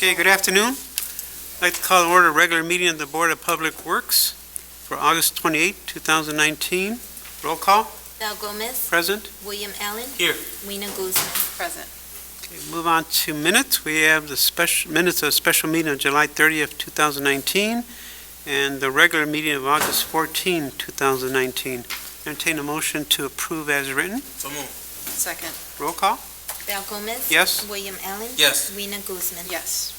Okay, good afternoon. I'd like to call to order a regular meeting of the Board of Public Works for August 28, 2019. Roll call. Val Gomez. Present. William Allen. Here. Weena Guzman. Present. Okay, move on to minutes. We have the minutes of a special meeting of July 30th, 2019, and the regular meeting of August 14, 2019. Entertain a motion to approve as written. So moved. Second. Roll call. Val Gomez. Yes. William Allen. Yes. Weena Guzman. Yes.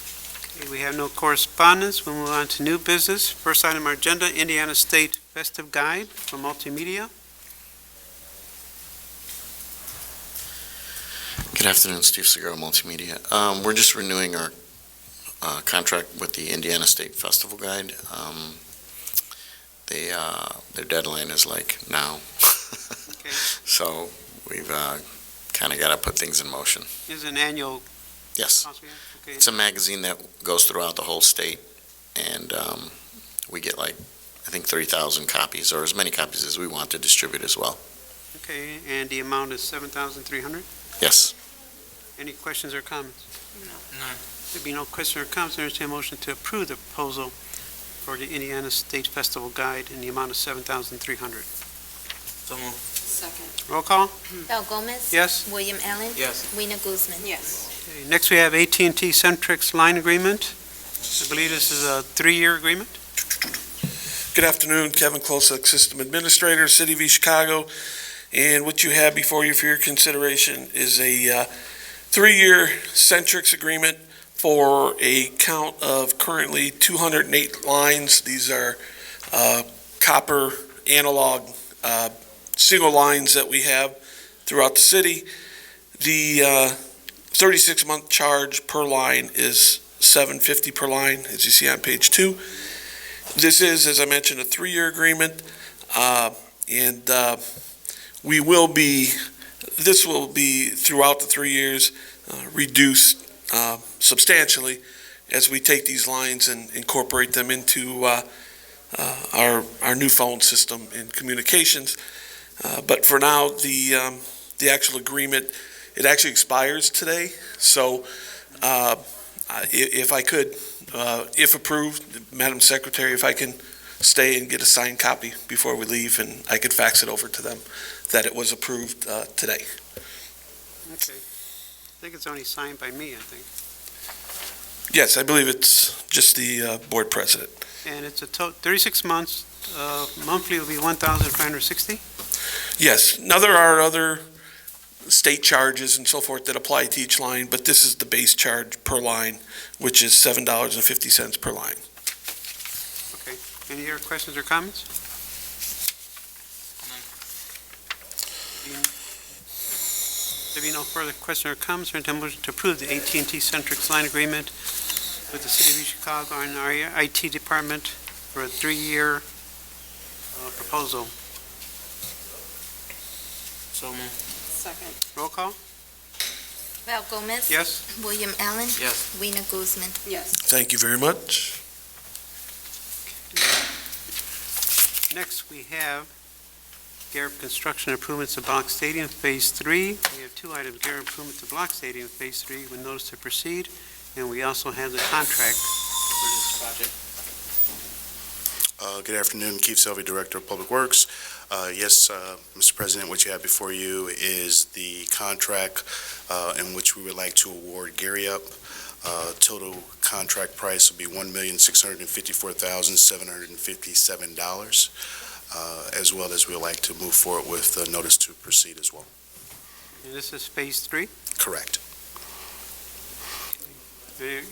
Okay, we have no correspondence. We'll move on to new business. First item on our agenda, Indiana State Festive Guide for Multimedia. Good afternoon, Steve Segura, Multimedia. We're just renewing our contract with the Indiana State Festival Guide. Their deadline is like now. Okay. So we've kind of got to put things in motion. This is an annual Yes. cost we have? Okay. It's a magazine that goes throughout the whole state, and we get like, I think 30,000 copies, or as many copies as we want to distribute as well. Okay, and the amount is $7,300? Yes. Any questions or comments? None. There be no question or comments, entertain a motion to approve the proposal for the Indiana State Festival Guide in the amount of $7,300. So moved. Second. Roll call? Val Gomez. Yes? William Allen. Yes. Weena Guzman. Yes. Okay, next we have AT&T Centrix line agreement. I believe this is a 3-year agreement. Good afternoon, Kevin Klosek, System Administrator, City of East Chicago. And what you have before you for your consideration is a 3-year Centrix agreement for a count of currently 208 lines. These are copper analog single lines that we have throughout the city. The 36-month charge per line is $750 per line, as you see on page 2. This is, as I mentioned, a 3-year agreement, and this will be throughout the 3 years reduced substantially as we take these lines and incorporate them into our new phone system and communications. But for now, the actual agreement, it actually expires today. So if I could, if approved, Madam Secretary, if I can stay and get a signed copy before we leave, and I could fax it over to them that it was approved today. Okay. I think it's only signed by me, I think. Yes, I believe it's just the board president. And it's a 36 months, monthly will be $1,560? Yes. Now, there are other state charges and so forth that apply to each line, but this is the base charge per line, which is $7.50 per line. Okay. Any other questions or comments? There be no further questions or comments, or intend motion to approve the AT&T Centrix line agreement with the City of East Chicago and our IT department for a 3-year proposal. So moved. Second. Roll call? Val Gomez. Yes? William Allen. Yes. Weena Guzman. Yes. Thank you very much. Next, we have Garrett Construction Improvements to Block Stadium Phase 3. We have 2 items, Garrett Improvement to Block Stadium Phase 3 with notice to proceed, and we also have the contract for this project. Good afternoon, Keith Selvey, Director of Public Works. Yes, Mr. President, what you have before you is the contract in which we would like to award Gary Up. Total contract price will be $1,654,757, as well as we'd like to move forward with the notice to proceed as well. And this is Phase 3. Correct.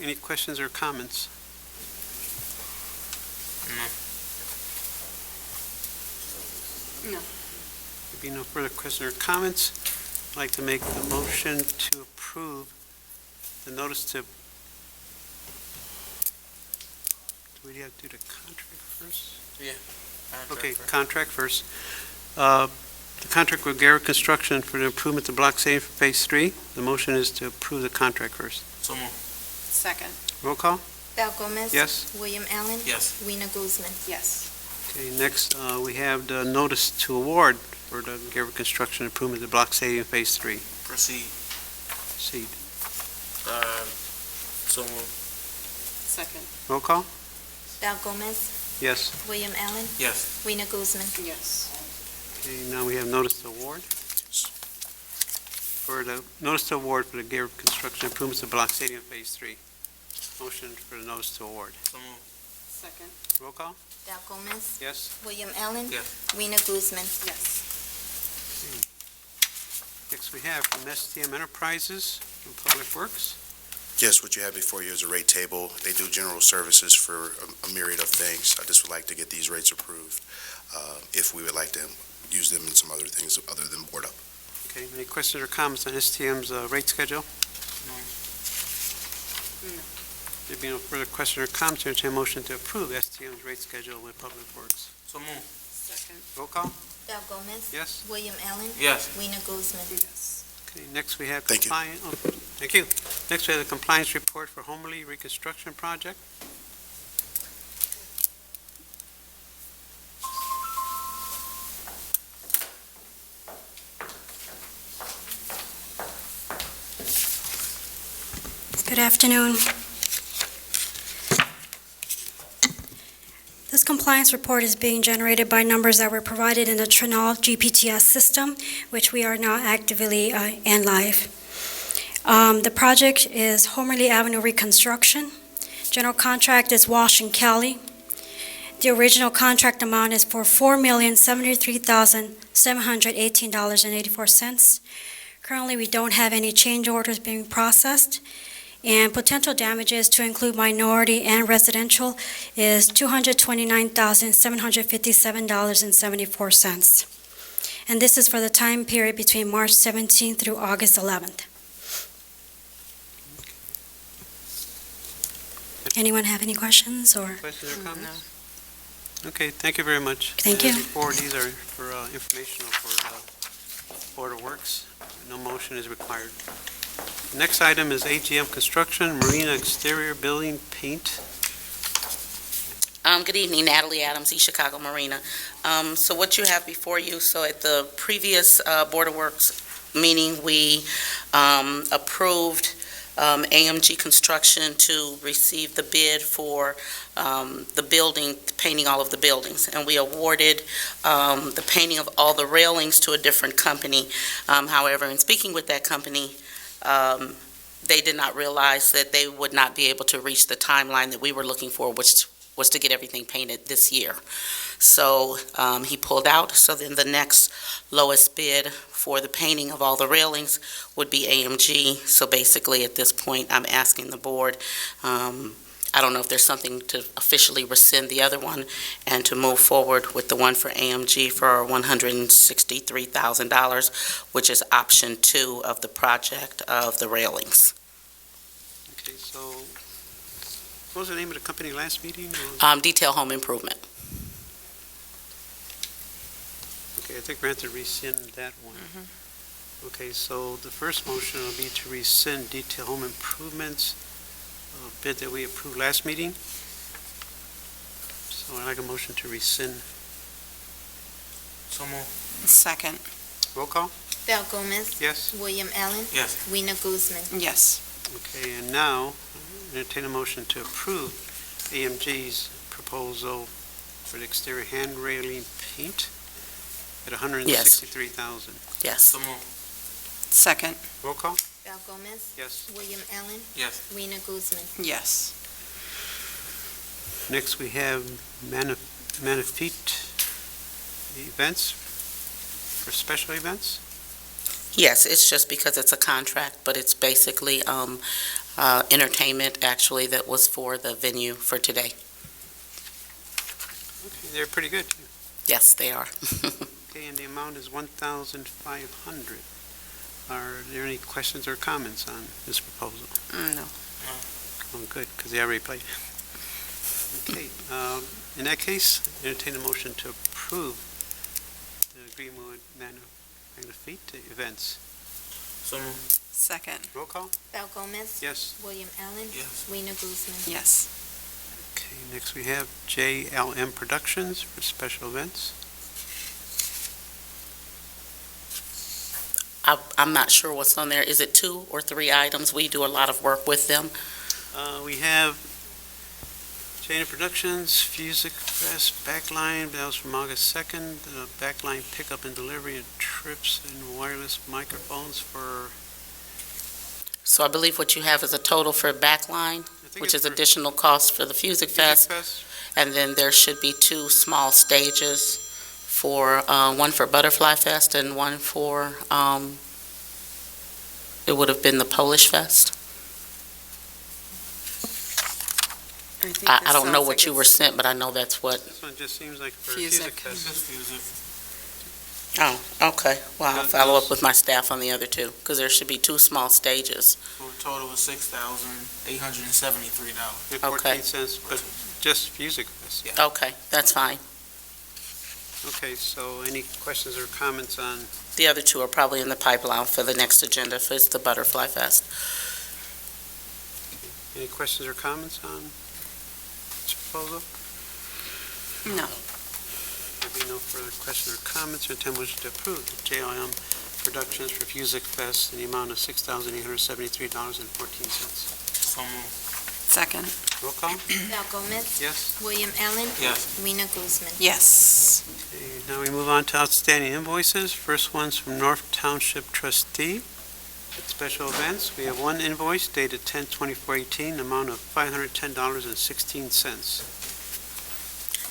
Any questions or comments? No. There be no further questions or comments. I'd like to make the motion to approve the notice to... Do we have to do the contract first? Okay, contract first. The contract with Garrett Construction for the improvement to Block Stadium for Phase 3. The motion is to approve the contract first. So moved. Second. Roll call? Val Gomez. Yes? William Allen. Yes. Weena Guzman. Yes. Okay, next, we have the notice to award for the Garrett Construction improvement to Block Stadium Phase 3. Proceed. Proceed. So moved. Second. Roll call? Val Gomez, Yes. William Allen, Yes. Rena Guzman. Yes. Okay, now we have notice to award. For the notice to award for the Garrett Construction Improvements of Block Stadium Phase 3. Motion for the notice to award. So moved. Second. Roll call? Val Gomez, Yes. William Allen. Yes. Rena Guzman. Yes. Next we have from STM Enterprises from Public Works. Yes, what you have before you is a rate table. They do general services for a myriad of things. I just would like to get these rates approved, if we would like to use them in some other things other than board up. Okay, any questions or comments on STM's rate schedule? No. There being no further question or comments, entertain a motion to approve STM's rate schedule with Public Works. So moved. Second. Roll call? Val Gomez, Yes. William Allen, Yes. Rena Guzman. Yes. Okay, next we have Thank you. compliance. Thank you. Next we have the compliance report for Homerly Reconstruction Project. Good afternoon. This compliance report is being generated by numbers that were provided in the Trinol GPTS system, which we are now actively and live. The project is Homerly Avenue reconstruction. General contract is Walsh and Kelly. The original contract amount is for $4,073,718.84. Currently, we don't have any change orders being processed. And potential damages to include minority and residential is $229,757.74. And this is for the time period between March 17th through August 11th. Anyone have any questions or? Questions or comments? Okay, thank you very much. Thank you. As before, these are for informational for Board of Works. No motion is required. Next item is AGM Construction, Marina Exterior Building Paint. Good evening, Natalie Adams, East Chicago Marina. So what you have before you, so at the previous Board of Works meeting, we approved AMG Construction to receive the bid for the building, painting all of the buildings. And we awarded the painting of all the railings to a different company. However, in speaking with that company, they did not realize that they would not be able to reach the timeline that we were looking for, which was to get everything painted this year. So he pulled out. So then the next lowest bid for the painting of all the railings would be AMG. So basically, at this point, I'm asking the board, I don't know if there's something to officially rescind the other one and to move forward with the one for AMG for $163,000, which is option 2 of the project of the railings. Okay, so what was the name of the company last meeting? Or- Detail Home Improvement. Okay, I think we're going to rescind that one. Okay, so the first motion will be to rescind Detail Home Improvements bid that we approved last meeting. So I'd like a motion to rescind. So moved. Second. Roll call? Val Gomez, Yes? William Allen, Yes. Rena Guzman. Yes. Okay, and now, entertain a motion to approve AMG's proposal for the exterior hand railing paint at $163,000. Yes. So moved. Second. Roll call? Val Gomez, Yes. William Allen, Yes. Rena Guzman. Yes. Next, we have Manifest Events for special events. Yes, it's just because it's a contract, but it's basically entertainment, actually, that was for the venue for today. Okay, they're pretty good. Yes, they are. Okay, and the amount is $1,500. Are there any questions or comments on this proposal? No. Oh, good, because they already played. Okay, in that case, entertain a motion to approve the agreement with Manifest Events. So moved. Second. Roll call? Val Gomez, Yes. William Allen, Yes. Rena Guzman. Yes. Okay, next we have JLM Productions for special events. I'm not sure what's on there. Is it 2 or 3 items? We do a lot of work with them. We have Jana Productions, Fusic Fest, Backline, that was from August 2nd. Backline pickup and delivery and trips and wireless microphones for, So I believe what you have is a total for Backline, I think which it's is for additional cost for the Fusic Fest. Fest. And then there should be 2 small stages for, one for Butterfly Fest and one for, it would have been the Polish Fest. I don't know what you were sent, but I know that's what, This one just seems like for Fusic. Fusic Fest. Just Fusic. oh, okay. Well, I'll follow up with my staff on the other 2, because there should be 2 small stages. For a total of $6,873. And Okay. 14 cents, but just Fusic Fest. Okay, that's fine. Okay, so any questions or comments on, The other 2 are probably in the pipeline for the next agenda, for it's the Butterfly Fest. any questions or comments on this proposal? No. There be no further questions or comments, or intent motion to approve the JLM Productions for Fusic Fest in the amount of $6,873.14. So moved. Second. Roll call? Val Gomez. Yes? William Allen. Yes. Rena Guzman. Yes. Okay, now we move on to outstanding invoices. First one's from North Township Trustee. At special events, we have one invoice dated 10/24/18, amount of $510.16.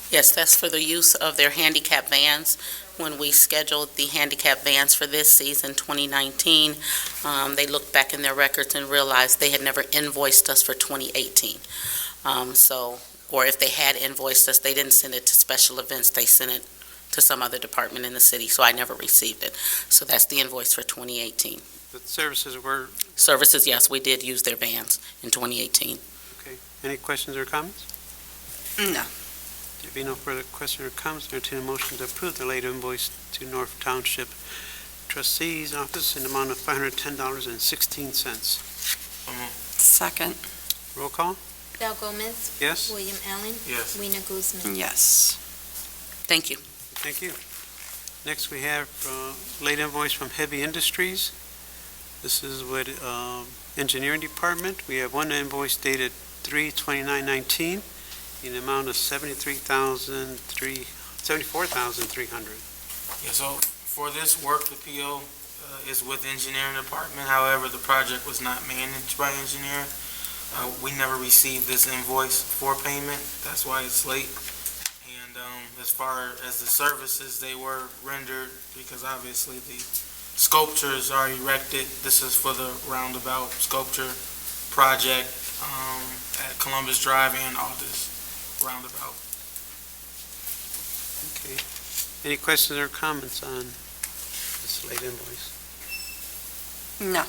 Yes, that's for the use of their handicap vans. When we scheduled the handicap vans for this season, 2019, they looked back in their records and realized they had never invoiced us for 2018. Or if they had invoiced us, they didn't send it to special events, they sent it to some other department in the city, so I never received it. So that's the invoice for 2018. The services were, Services, yes, we did use their vans in 2018. okay. Any questions or comments? No. There be no further questions or comments, entertain a motion to approve the late invoice to North Township Trustee's Office in the amount of $510.16. So moved. Second. Roll call? Val Gomez. Yes? William Allen. Yes. Rena Guzman. Yes. Thank you. Thank you. Next, we have late invoice from Heavy Industries. This is with Engineering Department. We have one invoice dated 3/29/19 in the amount of $74,300. Yeah, so for this work, the PO is with engineering department. However, the project was not managed by engineering. We never received this invoice for payment. That's why it's late. And as far as the services, they were rendered because obviously the sculptures are erected. This is for the roundabout sculpture project at Columbus Drive and Aldous Roundabout. Okay. Any questions or comments on this late invoice? No.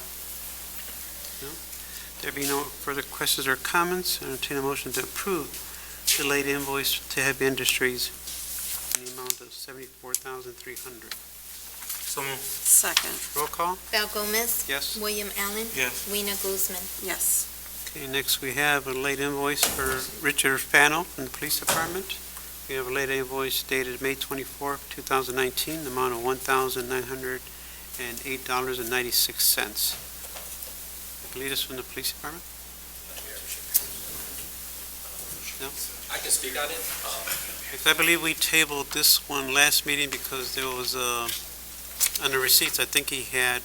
There be no further questions or comments, entertain a motion to approve the late invoice to Heavy Industries in the amount of $74,300. So moved. Second. Roll call? Val Gomez. Yes? William Allen. Yes. Rena Guzman. Yes. Okay, next we have a late invoice for Richard Fano from the Police Department. We have a late invoice dated May 24th, 2019, the amount of $1,908.96. I believe this from the Police Department? No? I can speak on it. I believe we tabled this one last meeting because there was, on the receipts, I think he had,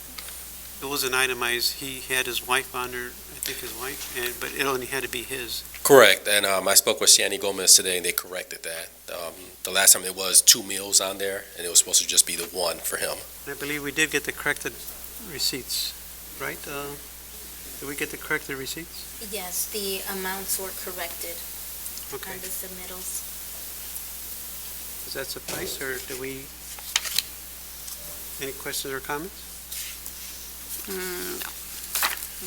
it wasn't itemized, he had his wife on there, I think his wife, but it only had to be his. Correct, and I spoke with Shani Gomez today, and they corrected that. The last time it was 2 meals on there, and it was supposed to just be the one for him. I believe we did get the corrected receipts, right? Did we get the corrected receipts? Yes, the amounts were corrected Okay. on the submittals. Does that suffice, or do we, any questions or comments? No.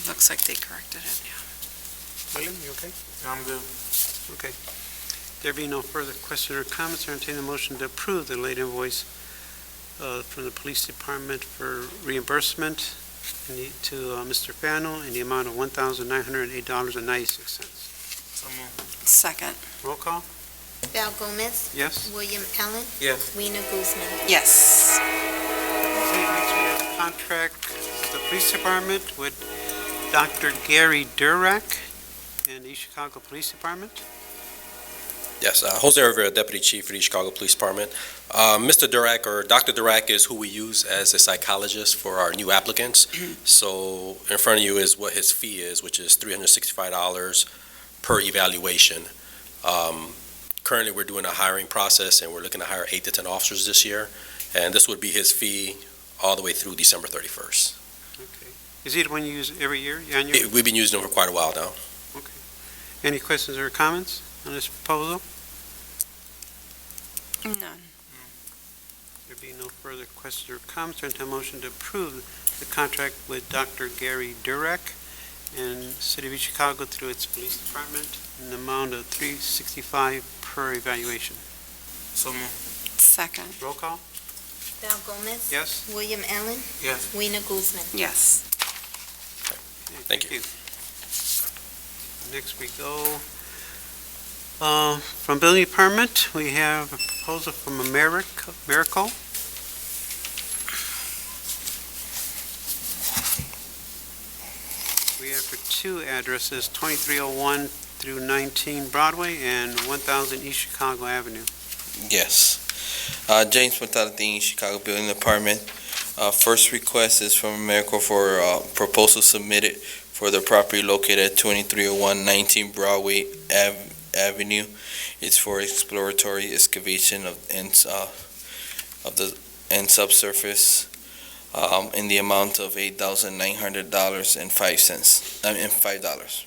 Looks like they corrected it, yeah. William, you okay? I'm good. Okay. There be no further questions or comments, or entertain a motion to approve the late invoice from the Police Department for reimbursement to Mr. Fano in the amount of $1,908.96. So moved. Second. Roll call? Val Gomez. Yes? William Allen. Yes. Rena Guzman. Yes. Okay, next we have a contract with the Police Department with Dr. Gary Durak and the East Chicago Police Department. Yes, Jose Rivera, Deputy Chief for the Chicago Police Department. Mr. Durack, or Dr. Durack, is who we use as a psychologist for our new applicants. So in front of you is what his fee is, which is $365 per evaluation. Currently, we're doing a hiring process, and we're looking to hire 8 to 10 officers this year. And this would be his fee all the way through December 31st. Okay. Is he the one you use every year, annually? We've been using them for quite a while now. Okay. Any questions or comments on this proposal? None. There be no further questions or comments, or a motion to approve the contract with Dr. Gary Durack and City of Chicago through its police department in the amount of $365 per evaluation. So moved. Second. Roll call? Val Gomez. Yes? William Allen. Yes. Weena Guzman. Yes. Okay, Thank you. Next we go, from Building Department, we have a proposal from Miracle. We have for 2 addresses, 2301 through 19 Broadway and 1000 East Chicago Avenue. Yes. James Montaltini, Chicago Building Department. First request is from Americo for proposal submitted for the property located at 2301 19 Broadway Avenue. It's for exploratory excavation of the subsurface in the amount of $8,900.05.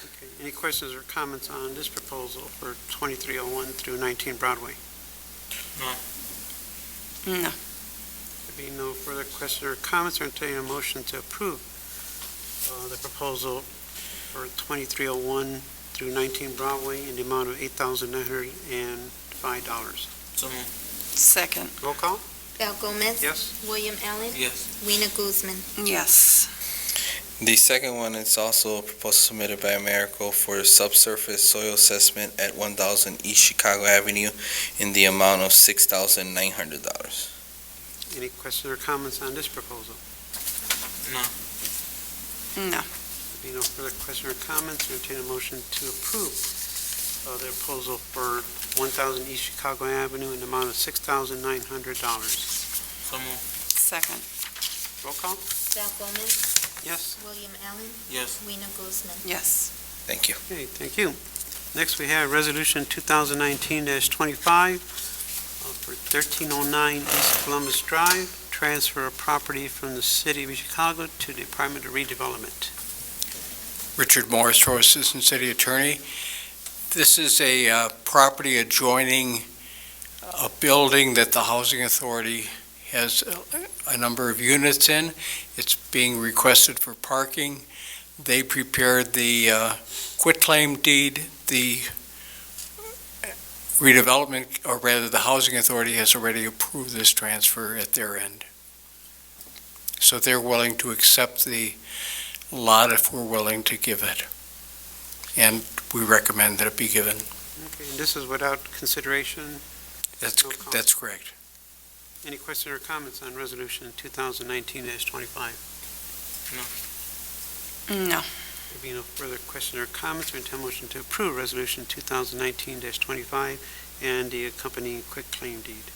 Okay, any questions or comments on this proposal for 2301 through 19 Broadway? No. There be no further questions or comments, or entertain a motion to approve the proposal for 2301 through 19 Broadway in the amount of $8,905. So moved. Second. Roll call? Val Gomez. Yes? William Allen. Yes. Weena Guzman. Yes. The second one is also a proposal submitted by Americo for subsurface soil assessment at 1000 East Chicago Avenue in the amount of $6,900. Any questions or comments on this proposal? No. There be no further questions or comments, entertain a motion to approve the proposal for 1000 East Chicago Avenue in the amount of $6,900. So moved. Second. Roll call? Val Gomez. Yes? William Allen. Yes. Weena Guzman. Yes. Thank you. Okay, thank you. Next, we have Resolution 2019-25 for 1309 East Columbus Drive, transfer of property from the City of Chicago to the Department of Redevelopment. Richard Morris, for Assistant City Attorney. This is a property adjoining a building that the Housing Authority has a number of units in. It's being requested for parking. They prepared the quitclaim deed. The redevelopment, or rather the Housing Authority, has already approved this transfer at their end. So they're willing to accept the lot if we're willing to give it. And we recommend that it be given. Okay, and this is without consideration? That's correct. Any questions or comments on Resolution 2019-25? No. There be no further questions or comments, or intend motion to approve Resolution 2019-25 and the accompanying quitclaim deed.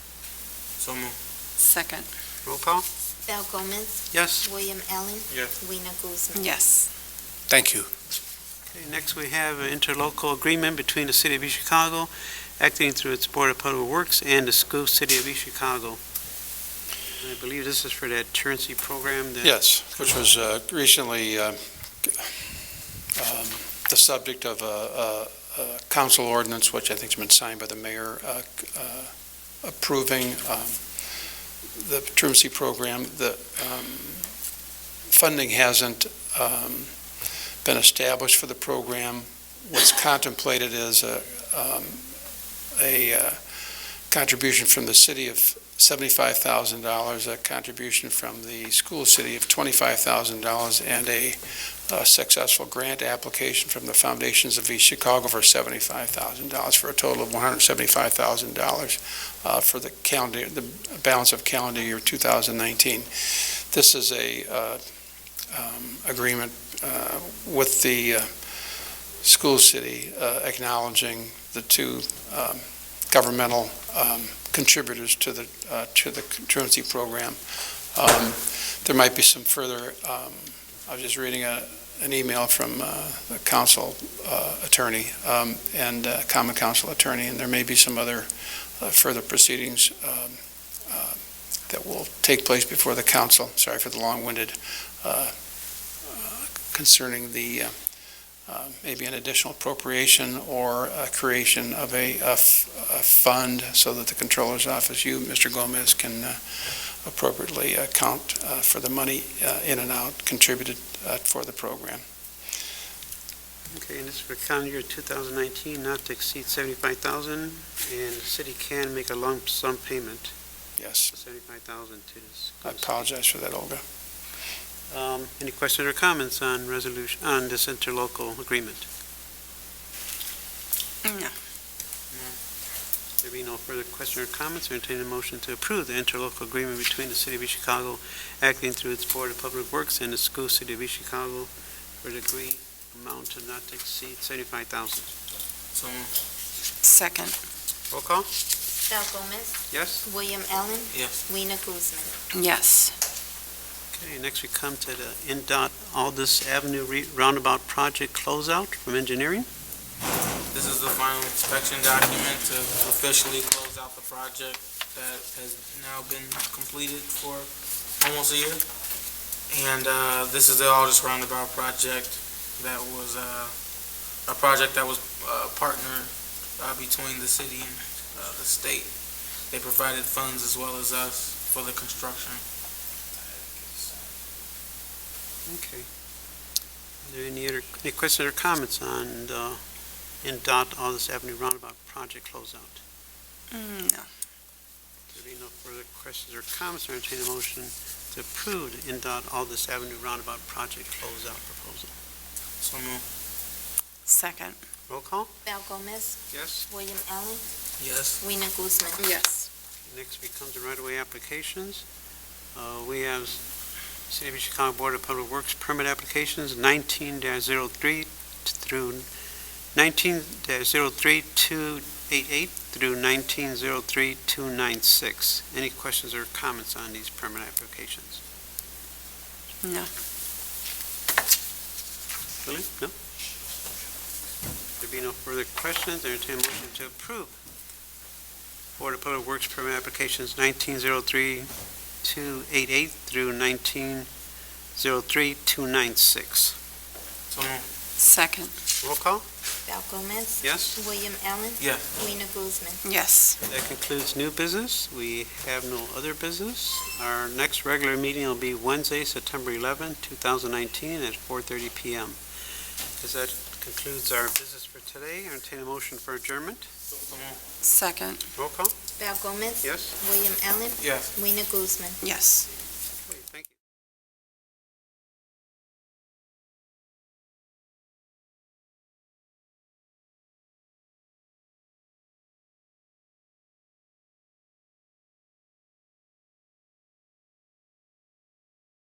So moved. Second. Roll call? Val Gomez. Yes? William Allen. Yes. Weena Guzman. Yes. Thank you. Okay, next we have an interlocal agreement between the City of East Chicago, acting through its Board of Public Works, and the School City of East Chicago. And I believe this is for that truancy program that... Yes, which was recently the subject of a council ordinance, which I think has been signed by the mayor, approving the truancy program. The funding hasn't been established for the program. What's contemplated is a contribution from the city of $75,000, a contribution from the school city of $25,000, and a successful grant application from the Foundations of East Chicago for $75,000, for a total of $175,000 for the balance of calendar year 2019. This is a agreement with the school city acknowledging the two governmental contributors to the truancy program. There might be some further, I was just reading an email from the council attorney and common council attorney, and there may be some other further proceedings that will take place before the council. Sorry for the long-winded, concerning the maybe an additional appropriation or a creation of a fund so that the controller's office, you, Mr. Gomez, can appropriately account for the money in and out contributed for the program. Okay, and this is for calendar year 2019, not to exceed $75,000, and the city can make a lump sum payment Yes. of $75,000 to this. I apologize for that, Olga. Any questions or comments on this interlocal agreement? No. There be no further questions or comments, I entertain a motion to approve the interlocal agreement between the City of East Chicago, acting through its Board of Public Works, and the School City of East Chicago for the agreed amount to not to exceed $75,000. So moved. Second. Roll call? Val Gomez, Yes? William Allen, Yes. Weena Guzman. Yes. Okay, next we come to the NDOT Aldous Avenue Roundabout Project closeout from engineering. This is the final inspection document to officially close out the project that has now been completed for almost a year. And this is the Aldous Roundabout project that was a project that was partnered between the city and the state. They provided funds as well as us for the construction. Okay. Are there any questions or comments on the NDOT Aldous Avenue Roundabout Project closeout? No. There be no further questions or comments, I entertain a motion to approve the NDOT Aldous Avenue Roundabout Project closeout proposal. So moved. Second. Roll call? Val Gomez, Yes. William Allen, Yes. Weena Guzman. Yes. Next becomes the right-of-way applications. We have City of East Chicago Board of Public Works permit applications 19-03 through 19-03288 through 19-03296. Any questions or comments on these permit applications? No. Lily? No? There be no further questions, I entertain a motion to approve Board of Public Works permit applications 19-03288 through 19-03296. So moved. Second. Roll call? Val Gomez, Yes? William Allen, Yes. Weena Guzman. Yes. That concludes new business. We have no other business. Our next regular meeting will be Wednesday, September 11, 2019 at 4:30 p.m. As that concludes our business for today, I entertain a motion for adjournment. So moved. Second. Roll call? Val Gomez, Yes? William Allen, Yes. Weena Guzman. Yes.